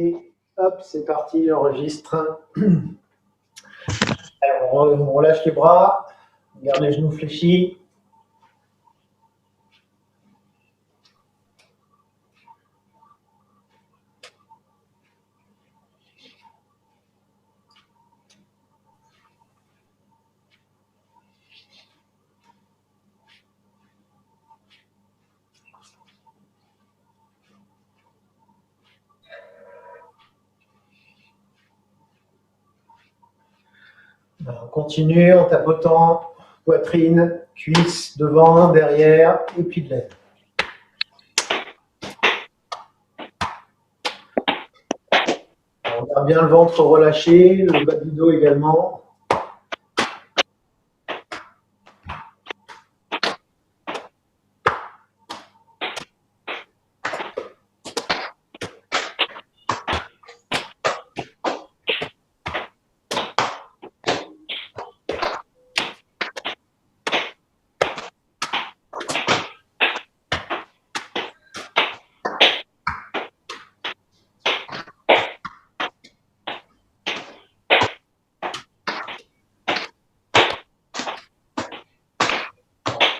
Et hop, c'est parti, j'enregistre. On relâche les bras, on garde les genoux fléchis. On continue en tapotant poitrine, cuisses, devant, derrière, et puis de l'aide. On garde bien le ventre relâché, le bas du dos également.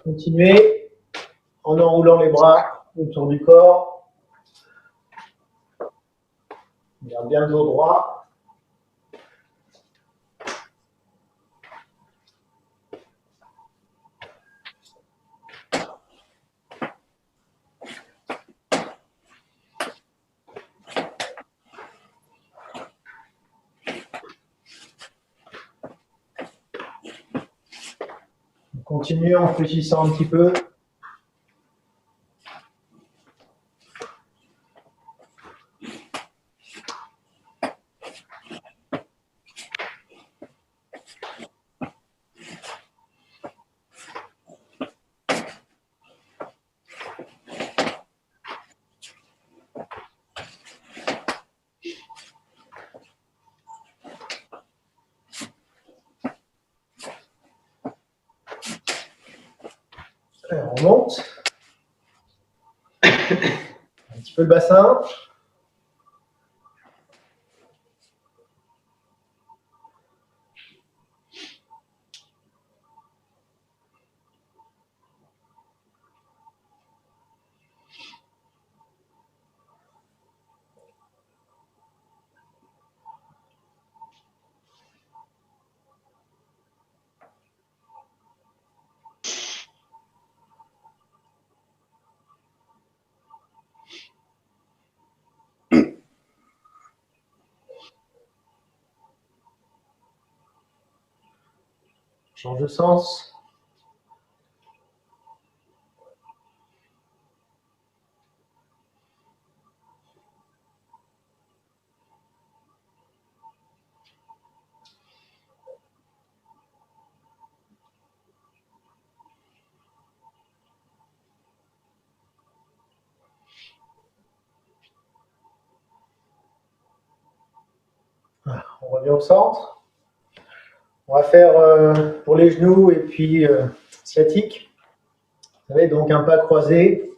Continuez en enroulant les bras autour du corps. On garde bien le dos droit. On continue en fléchissant un petit peu. On remonte. Un petit peu le bassin. Change de sens. Voilà, on revient au centre. On va faire pour les genoux et puis sciatique. Vous savez, donc un pas croisé.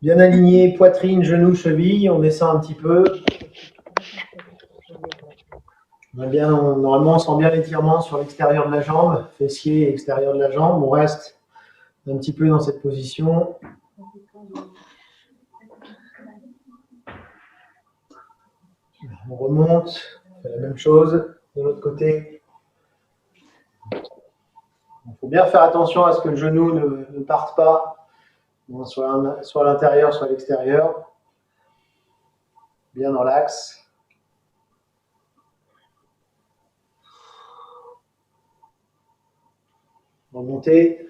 Bien aligné, poitrine, genoux, cheville. On descend un petit peu. Normalement, on sent bien l'étirement sur l'extérieur de la jambe, fessier et extérieur de la jambe. On reste un petit peu dans cette position. On remonte, on fait la même chose de l'autre côté. Il faut bien faire attention à ce que le genou ne parte pas, soit à l'intérieur, soit à l'extérieur. Bien dans l'axe. Remonter.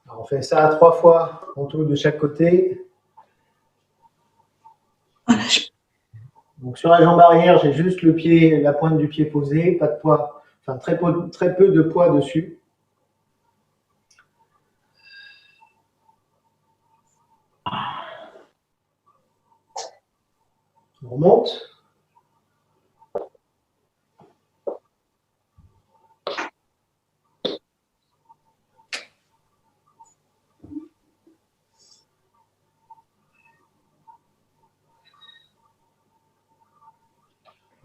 Alors on fait ça 3 fois en tout de chaque côté. Donc sur la jambe arrière, j'ai juste le pied, la pointe du pied posée, pas de poids, enfin très peu de poids dessus. On remonte.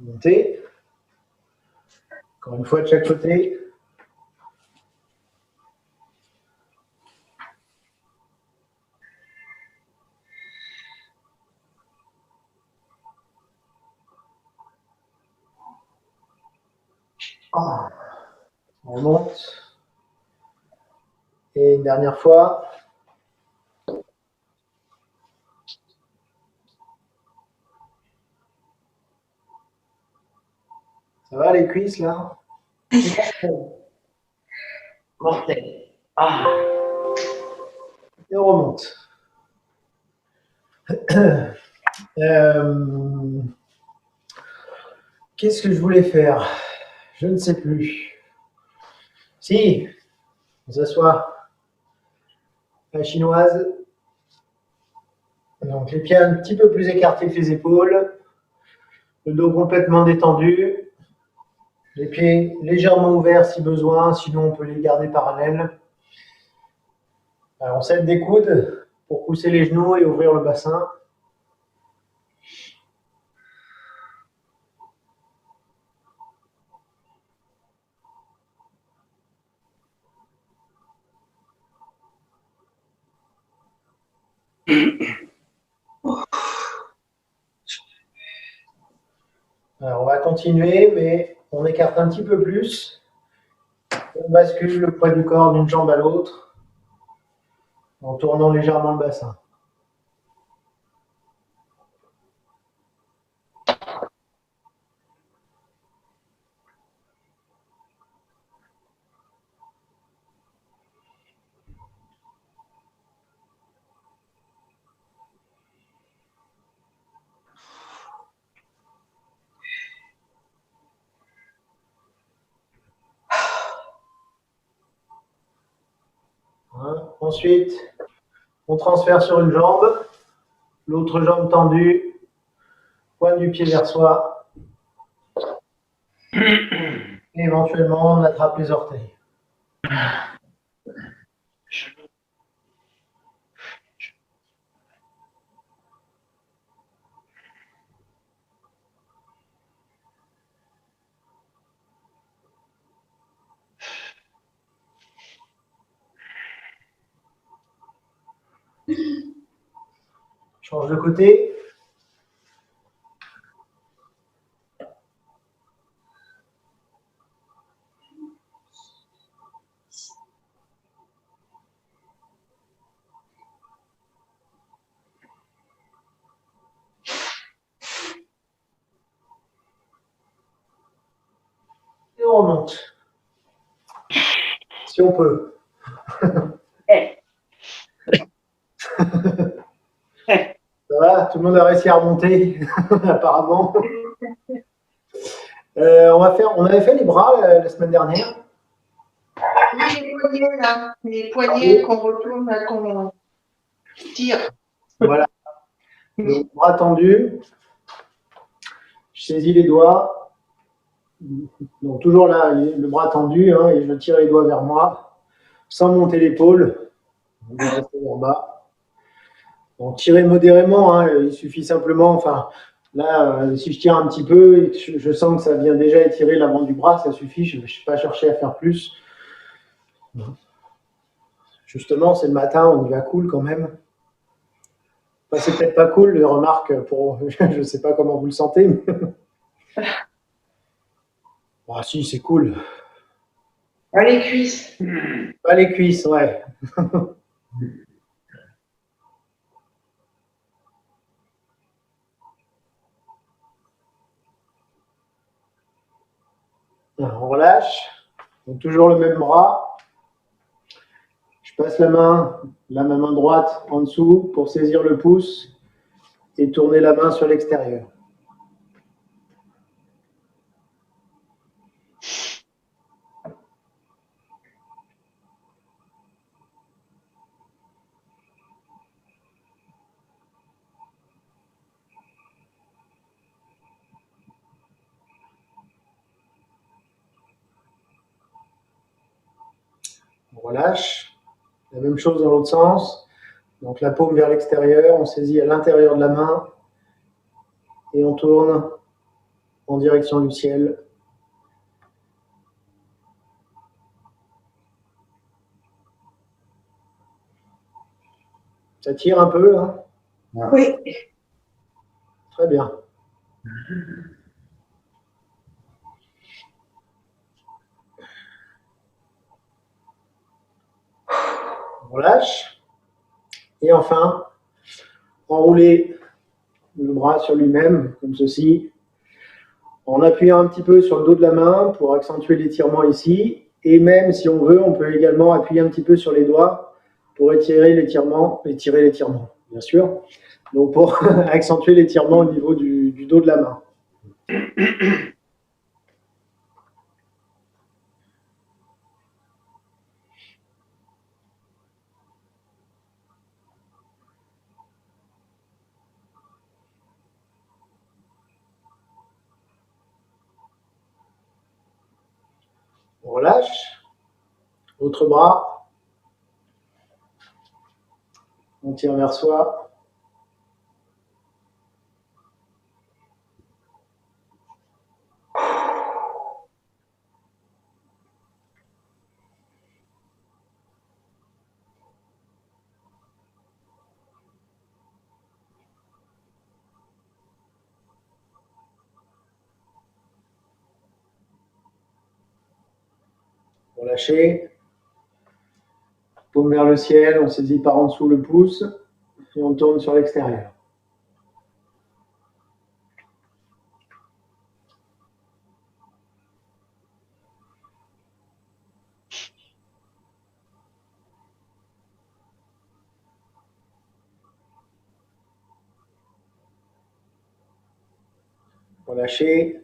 Montez. Encore une fois de chaque côté. On remonte. Et une dernière fois. Ça va les cuisses là? Mortel. Ah. Et on remonte. Qu'est-ce que je voulais faire? Je ne sais plus. Si, on s'assoit. La chinoise. Donc les pieds un petit peu plus écartés que les épaules. Le dos complètement détendu. Les pieds légèrement ouverts si besoin, sinon on peut les garder parallèles. Alors on s'aide des coudes pour pousser les genoux et ouvrir le bassin. Alors on va continuer, mais on écarte un petit peu plus. On bascule le poids du corps d'une jambe à l'autre en tournant légèrement le bassin. Ensuite, on transfère sur une jambe, l'autre jambe tendue, pointe du pied vers soi. Et éventuellement, on attrape les orteils. Change de côté. Et on remonte. Si on peut. Ça va, tout le monde a réussi à remonter, apparemment. On avait fait les bras la semaine dernière. Oui, les poignets, là. Les poignets qu'on retourne, là, qu'on tire. Voilà. Le bras tendu. Je saisis les doigts. Donc, toujours là, le bras tendu, hein, et je tire les doigts vers moi, sans monter l'épaule. On va rester en bas. Donc, tirez modérément, hein, il suffit simplement, enfin, là, si je tire un petit peu, je sens que ça vient déjà étirer l'avant du bras, ça suffit, je ne vais pas chercher à faire plus. Justement, c'est le matin, on y va cool quand même. Enfin, c'est peut-être pas cool, les remarques, je ne sais pas comment vous le sentez. Mais... Ah si, c'est cool. Pas les cuisses. Pas les cuisses, ouais. On relâche. Donc toujours le même bras. Je passe la main droite en dessous pour saisir le pouce et tourner la main sur l'extérieur. On relâche. La même chose dans l'autre sens. Donc la paume vers l'extérieur, on saisit à l'intérieur de la main et on tourne en direction du ciel. Ça tire un peu, là? Oui. Très bien. On lâche. Et enfin, enrouler le bras sur lui-même, comme ceci, en appuyant un petit peu sur le dos de la main pour accentuer l'étirement ici. Et même si on veut, on peut également appuyer un petit peu sur les doigts pour étirer l'étirement, bien sûr. Donc pour accentuer l'étirement au niveau du dos de la main. On relâche. L'autre bras. On tire vers soi. Relâcher. Paume vers le ciel, on saisit par en dessous le pouce et on tourne sur l'extérieur. Relâcher.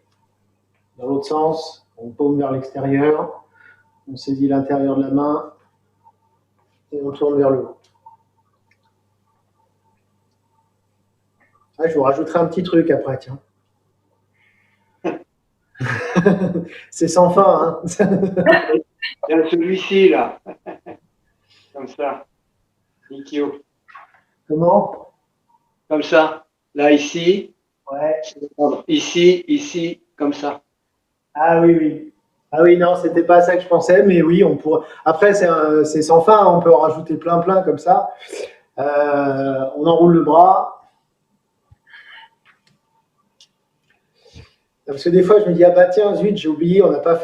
Dans l'autre sens, on paume vers l'extérieur, on saisit l'intérieur de la main et on tourne vers le haut. Ah, je vous rajouterai un petit truc après, tiens. C'est sans fin, hein. Il y a celui-ci, là. Comme ça. Nikio. Comment? Comme ça. Là, ici. Ouais. Ici, ici, comme ça. Ah oui, oui. Ah oui, non, c'était pas ça que je pensais, mais oui, on pourrait. Après, c'est sans fin, on peut en rajouter plein, plein comme ça. On enroule le bras. Parce que des fois, je me dis, ah bah tiens, zut, j'ai oublié, on n'a pas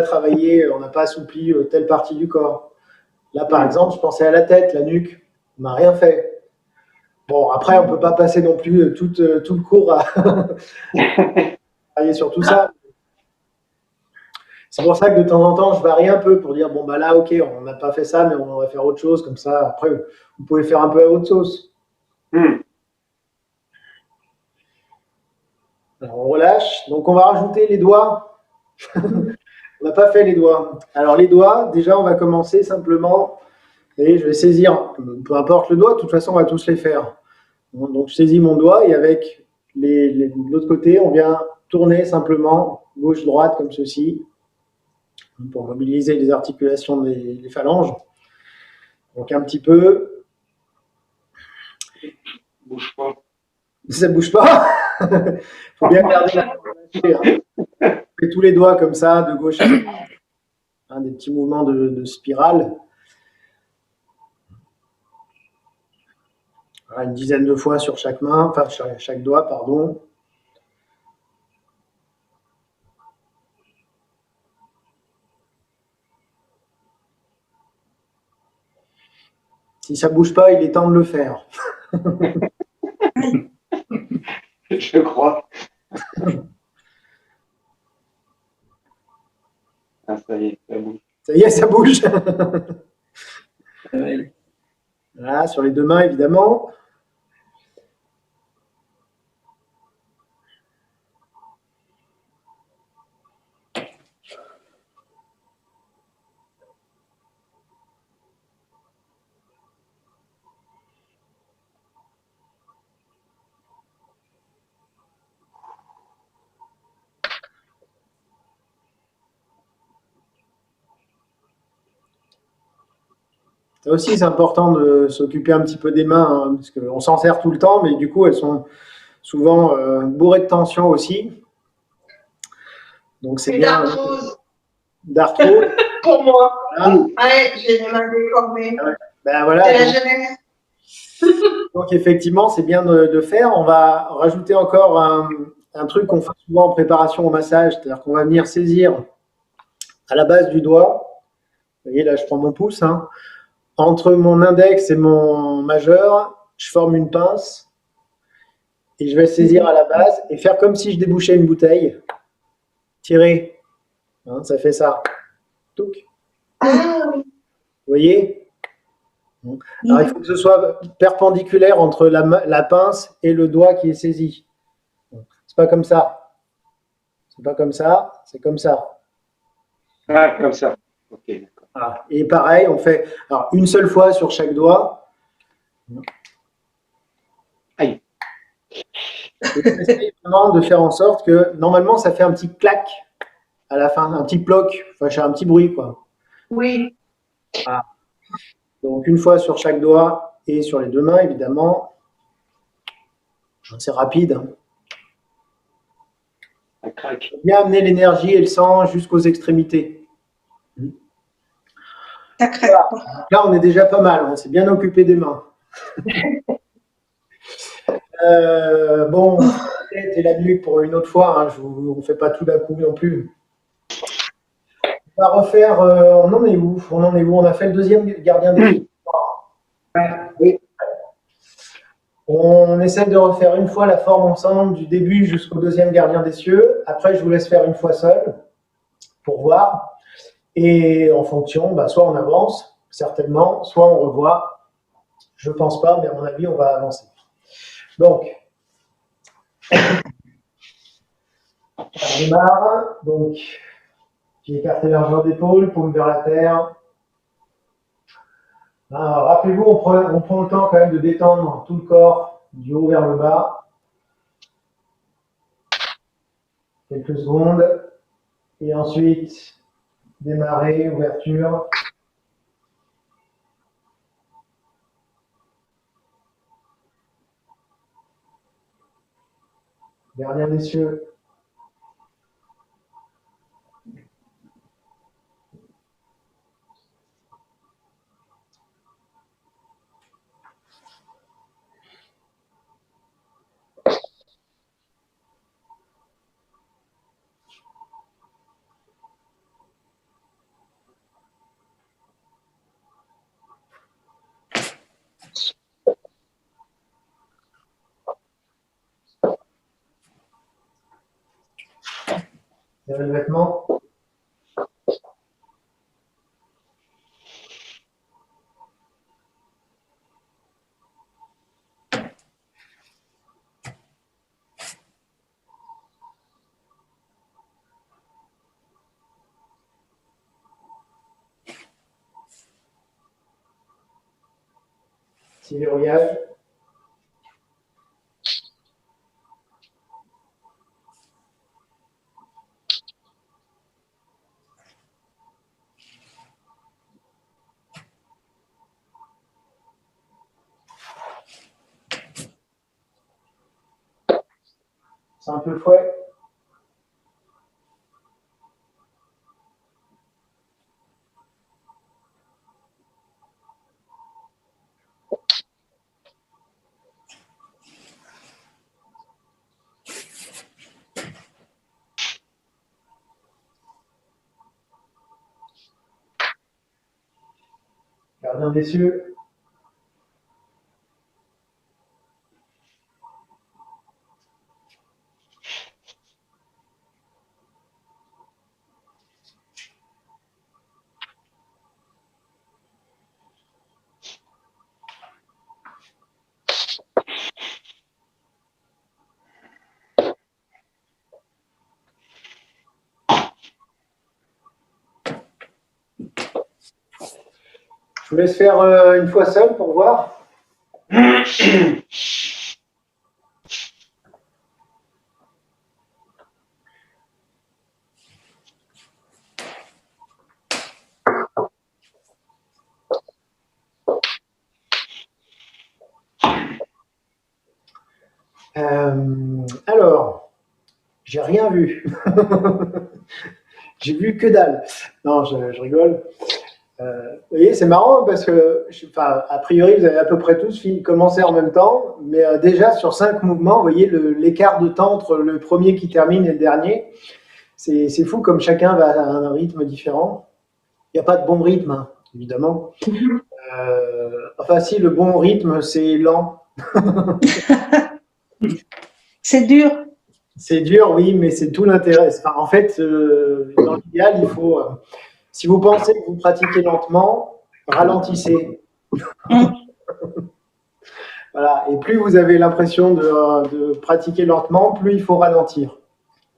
travaillé, on n'a pas assoupli telle partie du corps. Là, par exemple, je pensais à la tête, la nuque. On n'a rien fait. Bon, après, on ne peut pas passer non plus tout le cours à travailler sur tout ça. C'est pour ça que de temps en temps, je varie un peu pour dire, bon, bah là, ok, on n'a pas fait ça, mais on va faire autre chose, comme ça. Après, vous pouvez faire un peu à votre sauce. Alors, on relâche. Donc, on va rajouter les doigts. On n'a pas fait les doigts. Alors, les doigts, déjà, on va commencer simplement. Et je vais saisir, peu importe le doigt, de toute façon, on va tous les faire. Donc, je saisis mon doigt et avec de l'autre côté, on vient tourner simplement gauche-droite comme ceci pour mobiliser les articulations des phalanges. Donc, un petit peu. Bouge pas. Ça ne bouge pas. Il faut bien garder la relâchée, hein. On fait tous les doigts comme ça, de gauche à droite. Hein, des petits mouvements de spirale. Voilà, une dizaine de fois sur chaque main, enfin chaque doigt, pardon. Si ça ne bouge pas, il est temps de le faire. Je crois. Ah, ça y est, ça bouge. Ça y est, ça bouge. Voilà, sur les deux mains, évidemment. Ça aussi, c'est important de s'occuper un petit peu des mains, hein, parce qu'on s'en sert tout le temps, mais du coup, elles sont souvent bourrées de tension aussi. Donc c'est C'est bien d'arthrose d'arthrose. pour moi. Voilà. Ouais, j'ai les mains déformées. Ben voilà, C'est la donc, jeunesse. donc effectivement, c'est bien de faire. On va rajouter encore un truc qu'on fait souvent en préparation au massage, c'est-à-dire qu'on va venir saisir à la base du doigt. Vous voyez, là, je prends mon pouce, hein. Entre mon index et mon majeur, je forme une pince et je vais saisir à la base et faire comme si je débouchais une bouteille. Tirer, hein, ça fait ça. Touc. Ah oui. Vous voyez? Alors, il faut que ce soit perpendiculaire entre la pince et le doigt qui est saisi. C'est pas comme ça. C'est pas comme ça. C'est comme ça. Ah, comme ça. Ok, d'accord. Voilà. Et pareil, on fait alors, une seule fois sur chaque doigt. Aïe. Et on essaye vraiment de faire en sorte que, normalement, ça fait un petit clac à la fin, un petit ploc, enfin, un petit bruit, quoi. Oui. Voilà. Donc, une fois sur chaque doigt et sur les deux mains, évidemment. C'est rapide, hein. Ça craque. Bien amener l'énergie et le sang jusqu'aux extrémités. Ça craque Voilà. pas. Là, on est déjà pas mal. On s'est bien occupé des mains. Bon, la tête et la nuque pour une autre fois. Hein, on ne fait pas tout d'un coup non plus. On va refaire. On en est où? On en est où? On a fait le deuxième gardien des cieux. Oui. On essaie de refaire une fois la forme ensemble du début jusqu'au deuxième gardien des cieux. Après, je vous laisse faire une fois seul pour voir. Et en fonction, bah, soit on avance, certainement, soit on revoit. Je pense pas, mais à mon avis, on va avancer. Donc, on démarre. Donc, j'ai écarté largeur d'épaule, paume vers la terre. Rappelez-vous, on prend le temps quand même de détendre tout le corps, du haut vers le bas. Quelques secondes. Et ensuite, démarrer, ouverture. Gardien des cieux. Serrez le vêtement. Petit verrouillage. Simple fouet. Gardien des cieux. Je vous laisse faire une fois seul pour voir. Alors, j'ai rien vu. J'ai vu que dalle. Non, je rigole. Vous voyez, c'est marrant parce que, a priori, vous avez à peu près tous commencé en même temps, mais déjà sur 5 mouvements, vous voyez l'écart de temps entre le premier qui termine et le dernier. C'est fou comme chacun va à un rythme différent. Il n'y a pas de bon rythme, hein, évidemment. Enfin, si, le bon rythme, c'est lent. C'est dur. C'est dur, oui, mais c'est tout l'intérêt. Enfin, en fait, dans l'idéal, il faut, si vous pensez que vous pratiquez lentement, ralentissez. Voilà. Et plus vous avez l'impression de pratiquer lentement, plus il faut ralentir.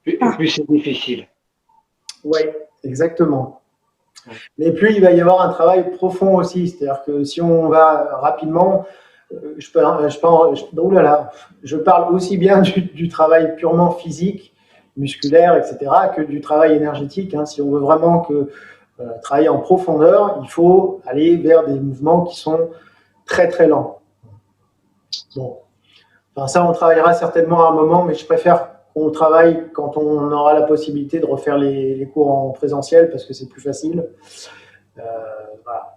Plus c'est difficile. Oui, exactement. Mais plus il va y avoir un travail profond aussi. C'est-à-dire que si on va rapidement, je parle aussi bien du travail purement physique, musculaire, etc., que du travail énergétique. Hein. Si on veut vraiment travailler en profondeur, il faut aller vers des mouvements qui sont très très lents. Bon, enfin, ça on travaillera certainement à un moment, mais je préfère qu'on travaille quand on aura la possibilité de refaire les cours en présentiel parce que c'est plus facile. Voilà.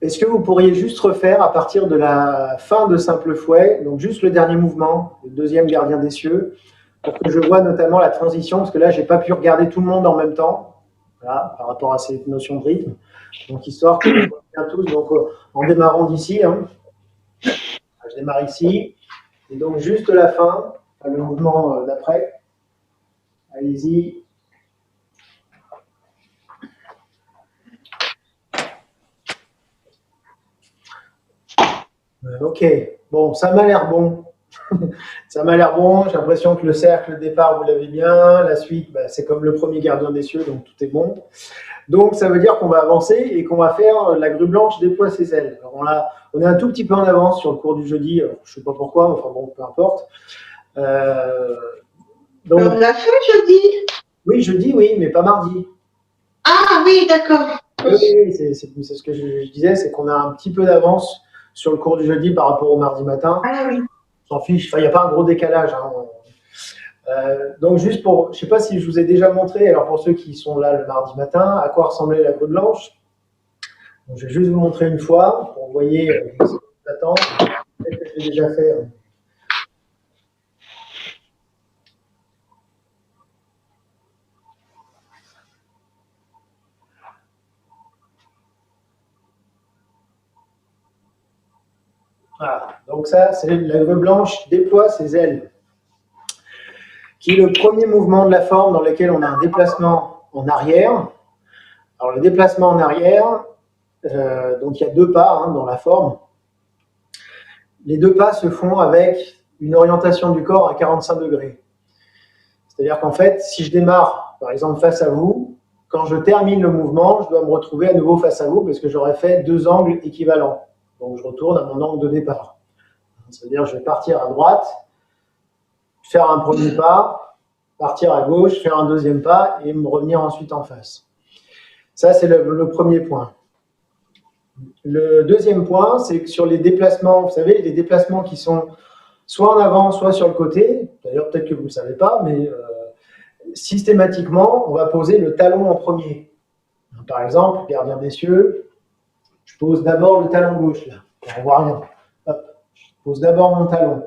Est-ce que vous pourriez juste refaire à partir de la fin de Simple Fouet, donc juste le dernier mouvement, le deuxième gardien des cieux, pour que je vois notamment la transition, parce que là, je n'ai pas pu regarder tout le monde en même temps, voilà, par rapport à cette notion de rythme. Donc, histoire que je revienne tous, donc, en démarrant d'ici, hein, je démarre ici, et donc juste la fin, le mouvement d'après. Allez-y. Ok, bon, ça m'a l'air bon. Ça m'a l'air bon, j'ai l'impression que le cercle, le départ, vous l'avez bien. La suite, c'est comme le premier gardien des cieux, donc tout est bon. Donc, ça veut dire qu'on va avancer et qu'on va faire la grue blanche déploie ses ailes. Alors, on est un tout petit peu en avance sur le cours du jeudi, je ne sais pas pourquoi, enfin bon, peu importe. Donc, on l'a fait jeudi? Oui, jeudi, oui, mais pas mardi. Ah oui, d'accord. Oui, c'est ce que je disais, c'est qu'on a un petit peu d'avance sur le cours du jeudi par rapport au mardi matin. Ah oui. On s'en fiche, il n'y a pas un gros décalage. Hein. Donc juste pour, je ne sais pas si je vous ai déjà montré, alors pour ceux qui sont là le mardi matin, à quoi ressemblait la grue blanche. Donc, je vais juste vous montrer une fois, pour que vous voyez ce qui vous attend. Peut-être que je l'ai déjà fait. Hein. Voilà, donc ça, c'est la grue blanche déploie ses ailes, qui est le premier mouvement de la forme dans lequel on a un déplacement en arrière. Alors le déplacement en arrière, donc il y a 2 pas hein, dans la forme. Les 2 pas se font avec une orientation du corps à 45 degrés. C'est-à-dire qu'en fait, si je démarre, par exemple, face à vous, quand je termine le mouvement, je dois me retrouver à nouveau face à vous parce que j'aurais fait 2 angles équivalents. Donc, je retourne à mon angle de départ. C'est-à-dire que je vais partir à droite, faire un premier pas, partir à gauche, faire un deuxième pas et me revenir ensuite en face. Ça, c'est le premier point. Le deuxième point, c'est que sur les déplacements, vous savez, les déplacements qui sont soit en avant, soit sur le côté, d'ailleurs, peut-être que vous ne le savez pas, mais systématiquement, on va poser le talon en premier. Par exemple, gardien des cieux, je pose d'abord le talon gauche, là, on ne voit rien. Hop, je pose d'abord mon talon.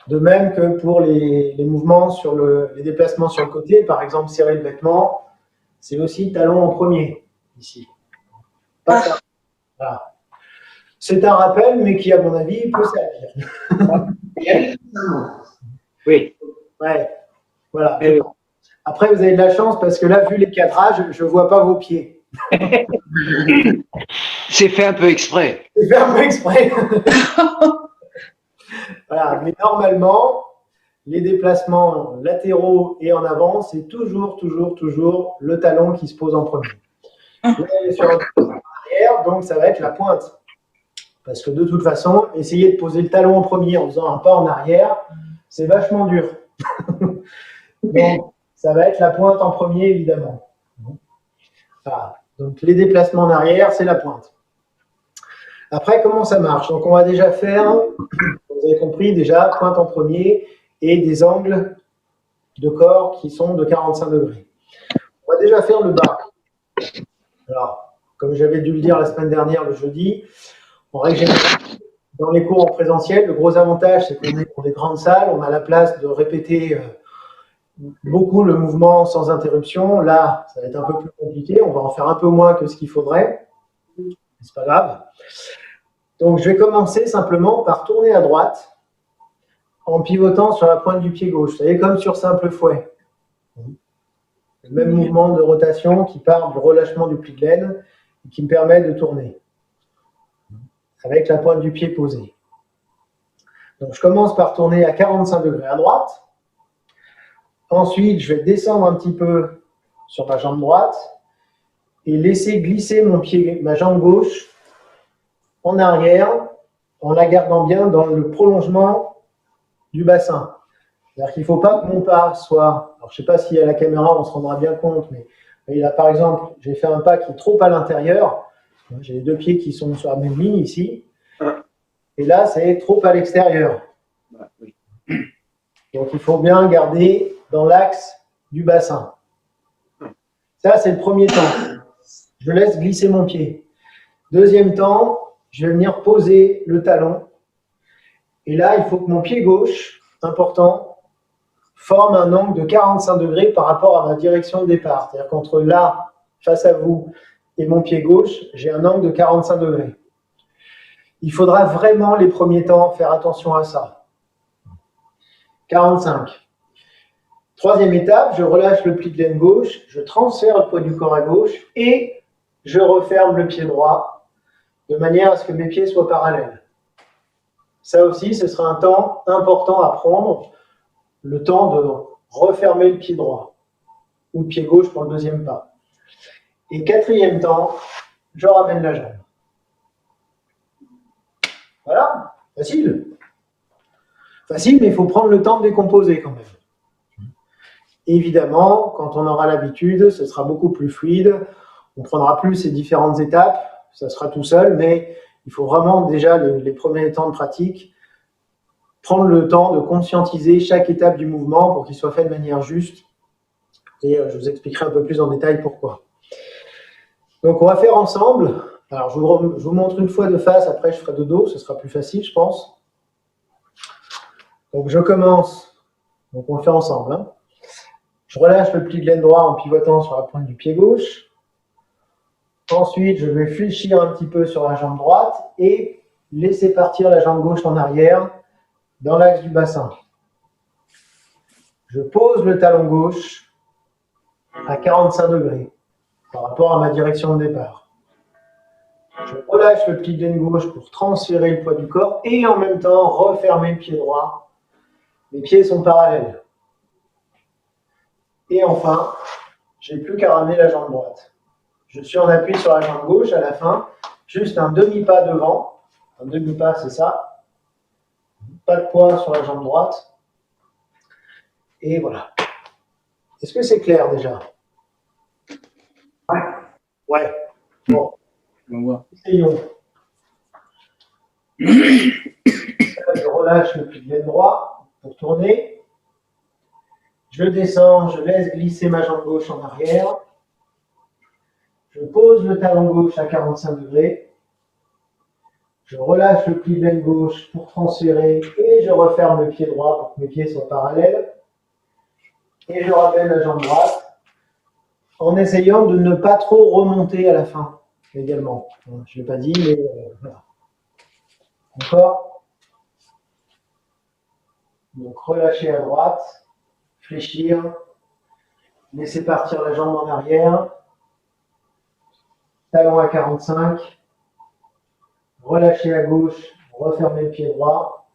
De même que pour les mouvements sur les déplacements sur le côté, par exemple, serrer le vêtement, c'est aussi talon en premier, ici. Pas ça. Voilà. C'est un rappel, mais qui, à mon avis, peut servir. Oui. Ouais, voilà. Après, vous avez de la chance parce que là, vu les cadrages, je ne vois pas vos pieds. C'est fait un peu exprès. C'est fait un peu exprès. Voilà, mais normalement, les déplacements latéraux et en avant, c'est toujours le talon qui se pose en premier. Là, on est sur un arrière, donc ça va être la pointe. Parce que de toute façon, essayer de poser le talon en premier en faisant un pas en arrière, c'est vachement dur. Donc, ça va être la pointe en premier, évidemment. Voilà. Donc, les déplacements en arrière, c'est la pointe. Après, comment ça marche? Donc, on va déjà faire, vous avez compris, déjà, pointe en premier et des angles de corps qui sont de 45 degrés. On va déjà faire le bas. Alors, comme j'avais dû le dire la semaine dernière, le jeudi, en règle générale, dans les cours en présentiel, le gros avantage, c'est qu'on est dans des grandes salles, on a la place de répéter beaucoup le mouvement sans interruption. Là, ça va être un peu plus compliqué, on va en faire un peu moins que ce qu'il faudrait. C'est pas grave. Donc, je vais commencer simplement par tourner à droite en pivotant sur la pointe du pied gauche. Vous savez, comme sur simple fouet. Le même mouvement de rotation qui part du relâchement du pli de laine et qui me permet de tourner avec la pointe du pied posée. Donc, je commence par tourner à 45 degrés à droite. Ensuite, je vais descendre un petit peu sur ma jambe droite et laisser glisser ma jambe gauche en arrière en la gardant bien dans le prolongement du bassin. C'est-à-dire qu'il ne faut pas que mon pas soit... Alors, je ne sais pas si à la caméra on se rendra bien compte, mais là, par exemple, j'ai fait un pas qui est trop à l'intérieur. J'ai les deux pieds qui sont sur la même ligne ici. Et là, c'est trop à l'extérieur. Donc, il faut bien garder dans l'axe du bassin. Ça, c'est le premier temps. Je laisse glisser mon pied. Deuxième temps, je vais venir poser le talon. Et là, il faut que mon pied gauche, important, forme un angle de 45 degrés par rapport à ma direction de départ. C'est-à-dire qu'entre là, face à vous, et mon pied gauche, j'ai un angle de 45 degrés. Il faudra vraiment, les premiers temps, faire attention à ça. 45. Troisième étape, je relâche le pli de laine gauche, je transfère le poids du corps à gauche et je referme le pied droit de manière à ce que mes pieds soient parallèles. Ça aussi, ce sera un temps important à prendre, le temps de refermer le pied droit ou le pied gauche pour le deuxième pas. Et quatrième temps, je ramène la jambe. Voilà, facile. Facile, mais il faut prendre le temps de décomposer quand même. Évidemment, quand on aura l'habitude, ce sera beaucoup plus fluide. On prendra plus ces différentes étapes, ça sera tout seul, mais il faut vraiment déjà les premiers temps de pratique, prendre le temps de conscientiser chaque étape du mouvement pour qu'il soit fait de manière juste. Et je vous expliquerai un peu plus en détail pourquoi. Donc on va faire ensemble. Alors je vous montre une fois de face, après je ferai de dos, ce sera plus facile je pense. Donc je commence, donc on le fait ensemble. Hein. Je relâche le pli de laine droit en pivotant sur la pointe du pied gauche. Ensuite, je vais fléchir un petit peu sur la jambe droite et laisser partir la jambe gauche en arrière dans l'axe du bassin. Je pose le talon gauche à 45 degrés par rapport à ma direction de départ. Je relâche le pli de laine gauche pour transférer le poids du corps et en même temps refermer le pied droit. Les pieds sont parallèles. Et enfin, je n'ai plus qu'à ramener la jambe droite. Je suis en appui sur la jambe gauche à la fin, juste un demi-pas devant. Un demi-pas, c'est ça. Pas de poids sur la jambe droite. Et voilà. Est-ce que c'est clair déjà? Ouais. Bon. Essayons. Je relâche le pli de laine droit pour tourner. Je descends, je laisse glisser ma jambe gauche en arrière. Je pose le talon gauche à 45 degrés. Je relâche le pli de laine gauche pour transférer et je referme le pied droit pour que mes pieds soient parallèles. Et je ramène la jambe droite en essayant de ne pas trop remonter à la fin également. Je ne l'ai pas dit, mais voilà. Encore. Donc relâcher à droite. Fléchir, laisser partir la jambe en arrière, talon à 45, relâcher à gauche, refermer le pied droit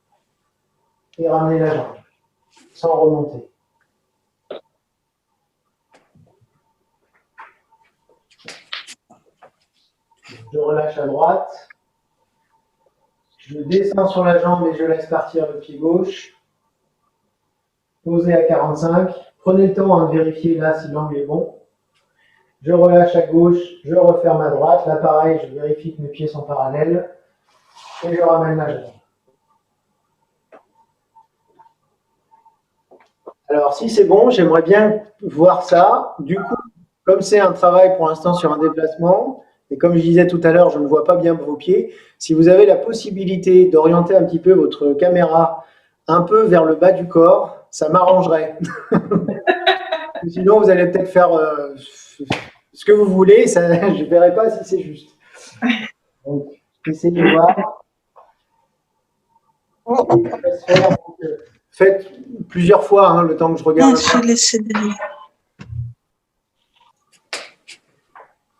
et ramener la jambe, sans remonter. Je relâche à droite, je descends sur la jambe et je laisse partir le pied gauche. Posé à 45. Prenez le temps de vérifier là si l'angle est bon. Je relâche à gauche, je referme à droite. Là, pareil, je vérifie que mes pieds sont parallèles. Et je ramène la jambe. Alors, si c'est bon, j'aimerais bien voir ça. Du coup, comme c'est un travail pour l'instant sur un déplacement, et comme je disais tout à l'heure, je ne vois pas bien vos pieds, si vous avez la possibilité d'orienter un petit peu votre caméra un peu vers le bas du corps, ça m'arrangerait. Sinon, vous allez peut-être faire ce que vous voulez, ça, je ne verrai pas si c'est juste. Donc, essayez de voir. Faites plusieurs fois, hein, le temps que je regarde.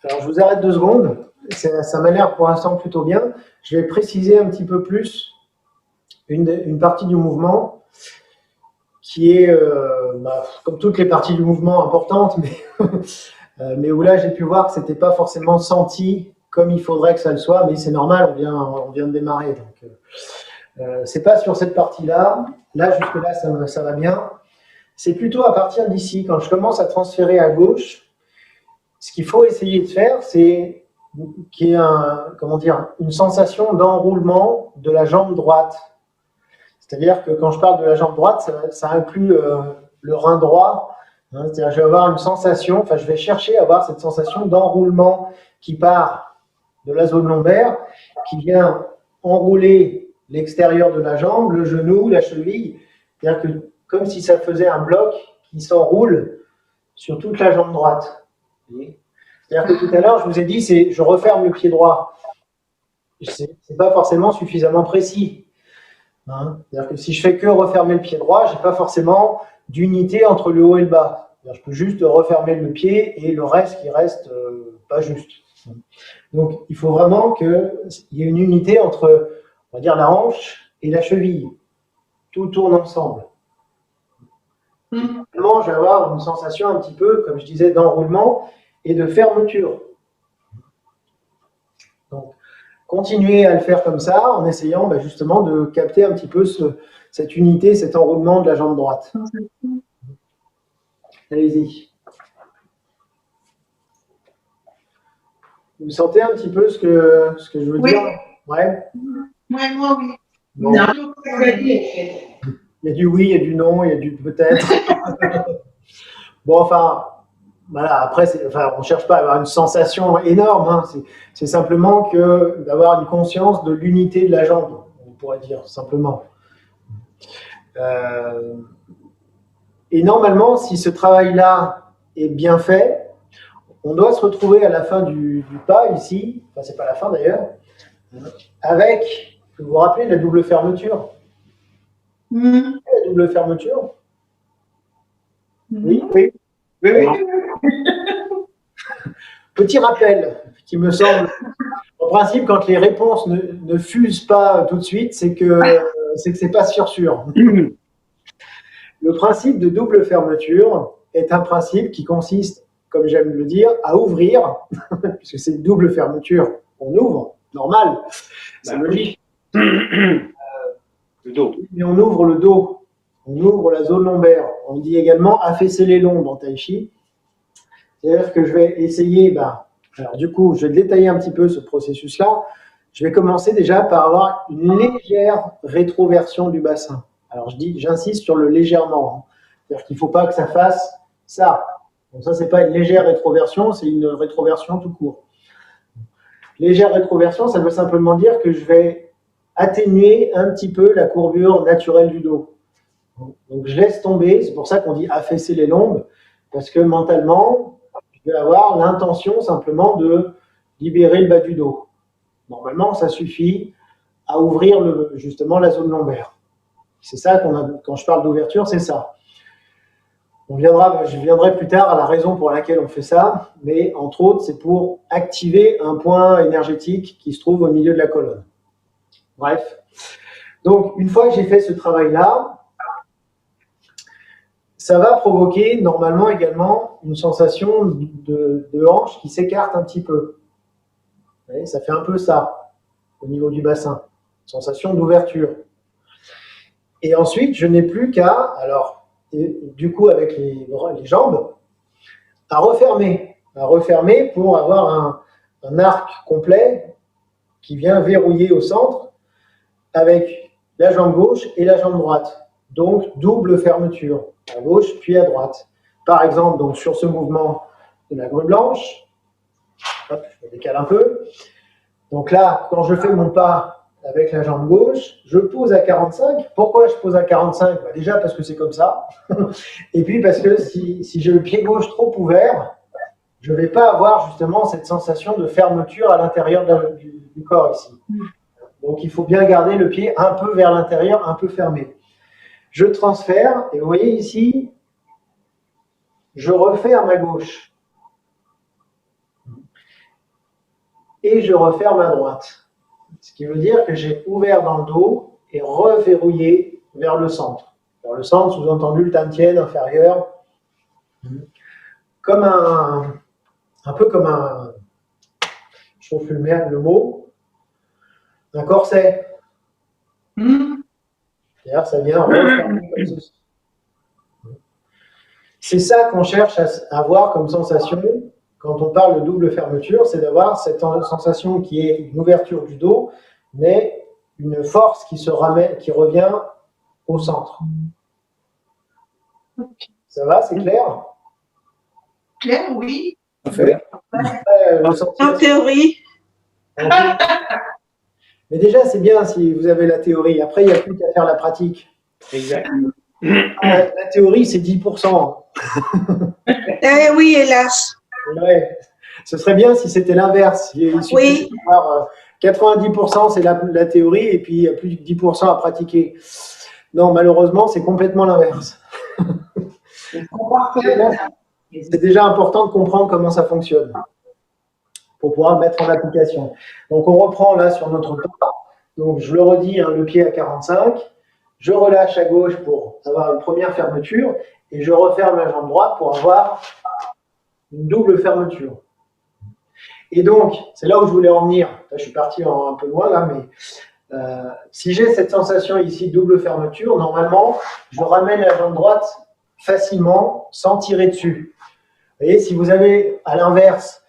Alors, je vous arrête 2 secondes. Ça m'a l'air pour l'instant plutôt bien. Je vais préciser un petit peu plus une partie du mouvement qui est, comme toutes les parties du mouvement, importantes, mais où là, j'ai pu voir que ce n'était pas forcément senti comme il faudrait que ça le soit, mais c'est normal, on vient de démarrer. Donc, c'est pas sur cette partie-là. Là, jusque-là, ça va bien. C'est plutôt à partir d'ici, quand je commence à transférer à gauche, ce qu'il faut essayer de faire, c'est qu'il y ait une sensation d'enroulement de la jambe droite. C'est-à-dire que quand je parle de la jambe droite, ça inclut le rein droit. Hein, c'est-à-dire que je vais avoir une sensation, je vais chercher à avoir cette sensation d'enroulement qui part de la zone lombaire, qui vient enrouler l'extérieur de la jambe, le genou, la cheville. C'est-à-dire que comme si ça faisait un bloc qui s'enroule sur toute la jambe droite. C'est-à-dire que tout à l'heure, je vous ai dit, je referme le pied droit. C'est pas forcément suffisamment précis. Hein, c'est-à-dire que si je fais que refermer le pied droit, j'ai pas forcément d'unité entre le haut et le bas. Je peux juste refermer le pied et le reste qui reste pas juste. Donc, il faut vraiment qu'il y ait une unité entre, on va dire, la hanche et la cheville. Tout tourne ensemble. Vraiment, je vais avoir une sensation un petit peu, comme je disais, d'enroulement et de fermeture. Donc, continuez à le faire comme ça, en essayant justement de capter un petit peu cette unité, cet enroulement de la jambe droite. Allez-y. Vous sentez un petit peu ce que je veux dire? Ouais. Ouais, moi, oui. Bon. Il y a du oui, il y a du non, il y a du peut-être. Bon, enfin, voilà, après, on ne cherche pas à avoir une sensation énorme, hein. C'est simplement que d'avoir une conscience de l'unité de la jambe, on pourrait dire, simplement. Et normalement, si ce travail-là est bien fait, on doit se retrouver à la fin du pas, ici, enfin, c'est pas la fin d'ailleurs, avec, vous vous rappelez, la double fermeture. La double fermeture. Oui. Petit rappel qui me semble, en principe, quand les réponses ne fusent pas tout de suite, c'est que c'est pas sûr. Le principe de double fermeture est un principe qui consiste, comme j'aime le dire, à ouvrir, puisque c'est une double fermeture, on ouvre, normal, c'est logique. Le dos. Mais on ouvre le dos, on ouvre la zone lombaire. On dit également affaisser les lombes en tai chi. C'est-à-dire que je vais essayer, alors du coup, je vais détailler un petit peu ce processus-là. Je vais commencer déjà par avoir une légère rétroversion du bassin. Alors j'insiste sur le légèrement. Hein. C'est-à-dire qu'il ne faut pas que ça fasse ça. Donc ça, c'est pas une légère rétroversion, c'est une rétroversion tout court. Légère rétroversion, ça veut simplement dire que je vais atténuer un petit peu la courbure naturelle du dos. Donc je laisse tomber, c'est pour ça qu'on dit affaisser les lombes, parce que mentalement, je vais avoir l'intention simplement de libérer le bas du dos. Normalement, ça suffit à ouvrir justement la zone lombaire. C'est ça quand je parle d'ouverture, c'est ça. Je viendrai plus tard à la raison pour laquelle on fait ça, mais entre autres, c'est pour activer un point énergétique qui se trouve au milieu de la colonne. Bref. Donc, une fois que j'ai fait ce travail-là, ça va provoquer normalement également une sensation de hanche qui s'écarte un petit peu. Vous voyez, ça fait un peu ça au niveau du bassin. Sensation d'ouverture. Et ensuite, je n'ai plus qu'à, du coup, avec les jambes, à refermer pour avoir un arc complet qui vient verrouiller au centre avec la jambe gauche et la jambe droite. Donc, double fermeture, à gauche puis à droite. Par exemple, donc, sur ce mouvement de la grue blanche. Hop, je me décale un peu. Donc là, quand je fais mon pas avec la jambe gauche, je pose à 45. Pourquoi je pose à 45? Déjà parce que c'est comme ça. Et puis parce que si j'ai le pied gauche trop ouvert, je ne vais pas avoir justement cette sensation de fermeture à l'intérieur du corps ici. Donc il faut bien garder le pied un peu vers l'intérieur, un peu fermé. Je transfère, et vous voyez ici, je refais à ma gauche. Et je referme à droite. Ce qui veut dire que j'ai ouvert dans le dos et reverrouillé vers le centre. Vers le centre, sous-entendu le tantien inférieur. Comme un peu comme un, je trouve le mot, un corset. D'ailleurs, ça vient refermer comme ceci. C'est ça qu'on cherche à avoir comme sensation quand on parle de double fermeture, c'est d'avoir cette sensation qui est une ouverture du dos, mais une force qui se ramène, qui revient au centre. Ça va, c'est clair? Claire, oui. En théorie. Mais déjà, c'est bien si vous avez la théorie. Après, il n'y a plus qu'à faire la pratique. Exactement. La théorie, c'est 10%. Eh oui, hélas. Ouais. Ce serait bien si c'était l'inverse. Il suffit Oui. d'avoir 90%, c'est la théorie, et puis il y a plus de 10% à pratiquer. Non, malheureusement, c'est complètement l'inverse. C'est déjà important de comprendre comment ça fonctionne pour pouvoir le mettre en application. Donc, on reprend là sur notre pas. Donc, je le redis, hein, le pied à 45. Je relâche à gauche pour avoir une première fermeture et je referme la jambe droite pour avoir une double fermeture. Et donc, c'est là où je voulais en venir. Là, je suis parti un peu loin, là, mais si j'ai cette sensation ici, double fermeture, normalement, je ramène la jambe droite facilement, sans tirer dessus. Vous voyez, si vous avez, à l'inverse,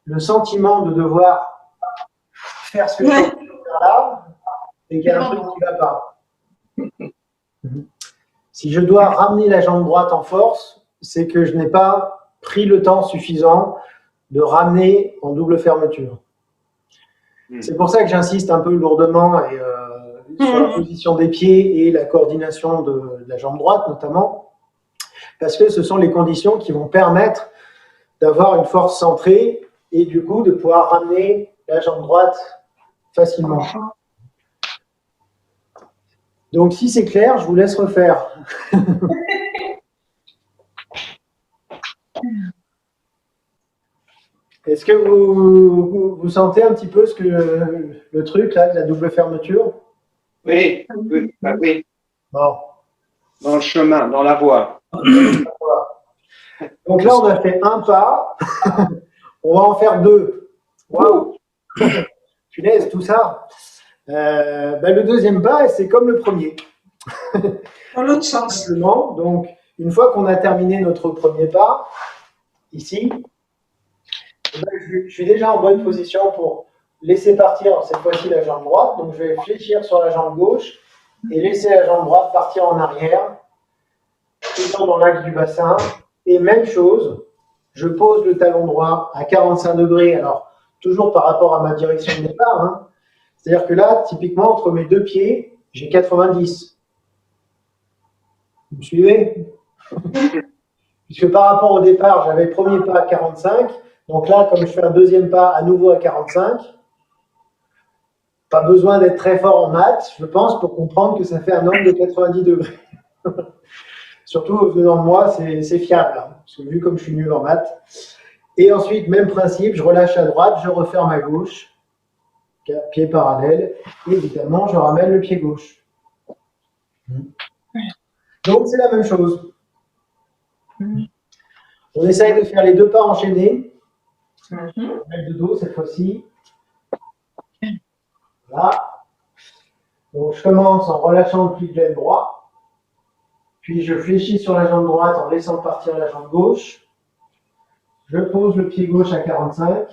le sentiment de devoir faire ce que je suis en train de faire là, c'est qu'il y a un truc qui ne va pas. Si je dois ramener la jambe droite en force, c'est que je n'ai pas pris le temps suffisant de ramener en double fermeture. C'est pour ça que j'insiste un peu lourdement sur la position des pieds et la coordination de la jambe droite notamment, parce que ce sont les conditions qui vont permettre d'avoir une force centrée et du coup de pouvoir ramener la jambe droite facilement. Donc si c'est clair, je vous laisse refaire. Est-ce que vous sentez un petit peu le truc là de la double fermeture? Oui, oui, bah oui. Bon. Dans le chemin, dans la voie. Donc là, on a fait un pas. On va en faire deux. Waouh! Punaise, tout ça. Le deuxième pas, c'est comme le premier. Dans l'autre sens. Simplement, donc, une fois qu'on a terminé notre premier pas, ici, je suis déjà en bonne position pour laisser partir cette fois-ci la jambe droite. Donc, je vais fléchir sur la jambe gauche et laisser la jambe droite partir en arrière, toujours dans l'axe du bassin. Et même chose, je pose le talon droit à 45 degrés. Alors, toujours par rapport à ma direction de départ. Hein. C'est-à-dire que là, typiquement, entre mes deux pieds, j'ai 90. Vous me suivez? Puisque par rapport au départ, j'avais le premier pas à 45. Donc là, comme je fais un deuxième pas à nouveau à 45, pas besoin d'être très fort en maths, je pense, pour comprendre que ça fait un angle de 90 degrés. Surtout venant de moi, c'est fiable, hein, parce que vu comme je suis nul en maths. Et ensuite, même principe, je relâche à droite, je referme à gauche, pied parallèle, et évidemment, je ramène le pied gauche. Donc, c'est la même chose. On essaye de faire les deux pas enchaînés. Avec le dos cette fois-ci. Voilà. Donc, je commence en relâchant le pli de l'aile droit. Puis, je fléchis sur la jambe droite en laissant partir la jambe gauche. Je pose le pied gauche à 45.